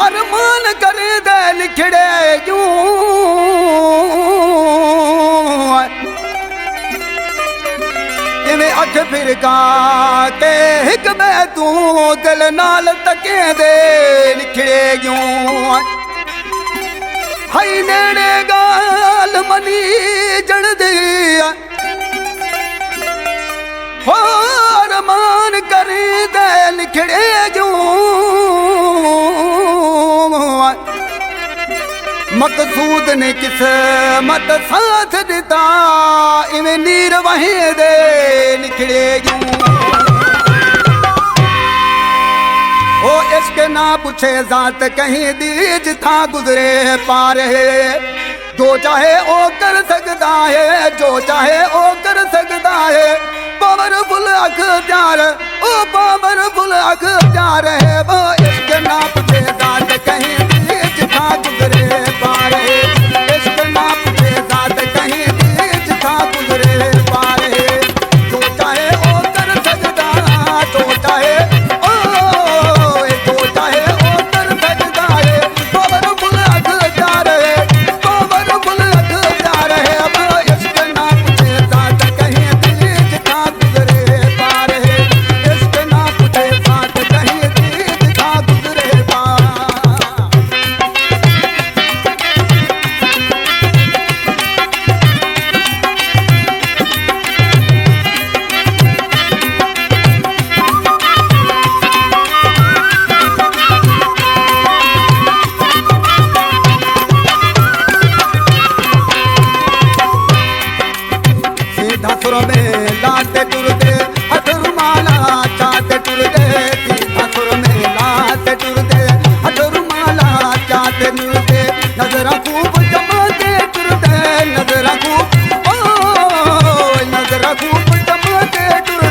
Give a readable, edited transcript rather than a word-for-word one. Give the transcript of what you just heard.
अरमान कर दे लिखड़े क्यों अख फिरका के हिक में तू दिल नाल तके दे लिखड़े क्यों हई नेड़े गाल मनी जड़ दे हो अरमान कर दे लिखड़े क्यों मकसूद ने किस मत साथ दिता इवें नीर वहे दे निकले ओ इश्क ना पूछे जात कहीं दीज था गुजरे पार है जो चाहे ओ कर सकता है जो चाहे ओ कर सकता है पावरफुल अख्तियार ओ पावरफुल अख्तियार है वो इश्क ना पूछे जात कहीं दीज था गुजरे पार है इश्क ना पूछे जात कहीं दीज था गुजरे पार है जो चाहे ओ कर सकता जो चाहे ओ कर सकता है पावरफुल अख्तियार है पावरफुल अख्तियार है अब इश्क ना पूछे जात कहीं दीज था गुजरे पार है इश्क ना पूछे जात कहीं दीज था गुजरे पार सीधा सुर में लाते टुरदे हथ रुमाला चाहते टुरदे सीधा सुर में लाते टुरदे हथ रुमाला चाहते टुरदे नजरा खूब जमाते टुरदे नजरा खूब जमाते टुरदे